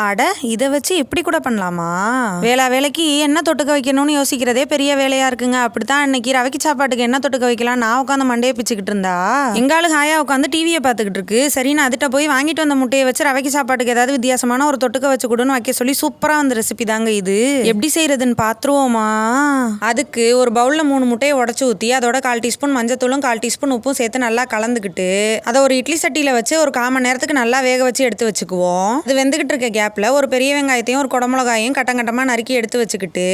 அட இதை வச்சு இப்படி கூட பண்ணலாமா? வேலைக்கு என்ன தொட்டுக்க வைக்கணும்னு யோசிக்கிறதே பெரிய வேலையா இருக்குங்க. அப்படித்தான் இன்னைக்கு ரவைக்கு சாப்பாட்டுக்கு என்ன தொட்டுக்க வைக்கலாம் நான் உட்காந்து மண்டையை பிச்சுக்கிட்டு இருந்தா எங்காலு ஹாயா உட்காந்து டிவியை பார்த்துக்கிட்டு இருக்கு. சரி நான் அதுட்ட போய் வாங்கிட்டு வந்த முட்டையை வச்சு ரவைக்கு சாப்பாட்டுக்கு ஏதாவது வித்தியாசமான ஒரு தொட்டுக்க வச்சு கொடுன்னு வைக்க சொல்லி சூப்பரா வந்த ரெசிபி தாங்க இது. எப்படி செய்யறதுன்னு பாத்துருவோமா? அதுக்கு ஒரு பவுல்ல 3 முட்டையை உடச்சு ஊத்தி அதோட 1/4 டீஸ்பூன் மஞ்சத்தூளும் 1/4 டீஸ்பூன் உப்பும் சேர்த்து நல்லா கலந்துக்கிட்டு அதை ஒரு இட்லி சட்டியில வச்சு ஒரு 1/4 மணி நேரத்துக்கு நல்லா வேக வச்சு எடுத்து வச்சுக்குவோம். அது வெந்துகிட்டு இருக்க கேப்ல ஒரு பெரிய வெங்காயத்தையும் ஒரு குடமிளகாயும் கட்டங்கட்டமா நறுக்கி எடுத்து வச்சுக்கிட்டு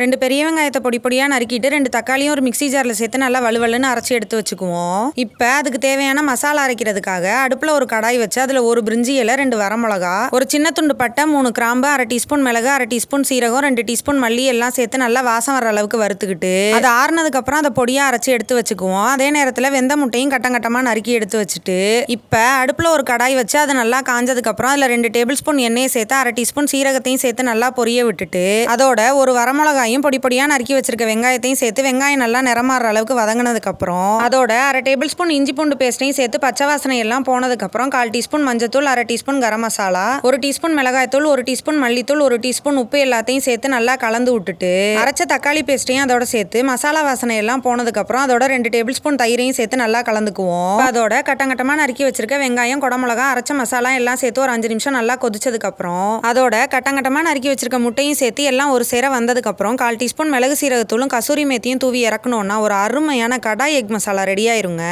2 பெரிய வெங்காயத்தை பொடி பொடியா நறுக்கிட்டு 2 தக்காளியும் ஒரு மிக்சி ஜார்ல சேர்த்து நல்லா வலுவலுன்னு அரைச்சி எடுத்து வச்சுக்குவோம். இப்ப அதுக்கு தேவையான மசாலா அரைக்கிறதுக்காக அடுப்புல ஒரு கடாய் வச்சு அதுல ஒரு பிரிஞ்சி இலை, 2 வரமிளகா, ஒரு சின்ன துண்டு பட்டை, 3 கிராம்பு, 1/2 டீஸ்பூன் மிளகு, 1/2 டீஸ்பூன் சீரகம், 2 டீஸ்பூன் மல்லி எல்லாம் சேர்த்து நல்லா வாசம் வர அளவுக்கு வறுத்துக்கிட்டு அது ஆறுனதுக்கு அப்புறம் அதை பொடியா அரைச்சி எடுத்து வச்சுக்குவோம். அதே நேரத்துல வெந்த முட்டையும் கட்டங்கட்டமா நறுக்கி எடுத்து வச்சுட்டு இப்ப அடுப்புல ஒரு கடாய் வச்சு அது நல்லா காஞ்சதுக்கு அப்புறம் அதுல 2 டேபிள் ஸ்பூன் எண்ணெயை சேர்த்து 1/2 டீஸ்பூன் சீரகத்தையும் சேர்த்து நல்லா பொரிய விட்டுட்டு அதோட ஒரு வரமிளகாயும் பொடி பொடியா நறுக்கி வச்சிருக்க வெங்காயத்தையும் சேர்த்து வெங்காயம் நல்லா நிறமாற அளவுக்கு வதங்கினதுக்கு அப்புறம் அதோட 1/2 டேபிள் ஸ்பூன் இஞ்சி பூண்டு பேஸ்ட்டையும் சேர்த்து பச்சை வாசனை எல்லாம் போனதுக்கு அப்புறம் 1/4 டீஸ்பூன் மஞ்சத்தூள், 1/2 டீஸ்பூன் கரம் மசாலா, 1 டீஸ்பூன் மிளகாய்த்தூள், 1 டீஸ்பூன் மல்லித்தூள், 1 டீஸ்பூன் உப்பு எல்லாத்தையும் சேர்த்து நல்லா கலந்து விட்டுட்டு அரைச்ச தக்காளி பேஸ்ட்டையும் அதோட சேர்த்து மசாலா வாசனை எல்லாம் போனதுக்கு அப்புறம் அதோட 2 டேபிள் ஸ்பூன் தயிரையும் சேர்த்து நல்லா கலந்துக்குவோம். அதோட கட்டங்கட்டமா நறுக்கி வச்சிருக்க வெங்காயம், குடமிளகா, அரைச்ச மசாலா எல்லாம் சேர்த்து ஒரு 5 நிமிஷம் நல்லா கொதிச்சதுக்கு அப்புறம் அதோட கட்டங்கட்டமா நறுக்கி வச்சிருக்க முட்டையும் சேர்த்து எல்லாம் ஒரு சேர வந்ததுக்கு அப்புறம் 1/4 டீஸ்பூன் மிளகு சீரகத்தூளும் கசூரி மேத்தியும் தூவி இறக்கணும்னா ஒரு அருமையான கடாய் எக் மசாலா ரெடி ஆயிருங்க.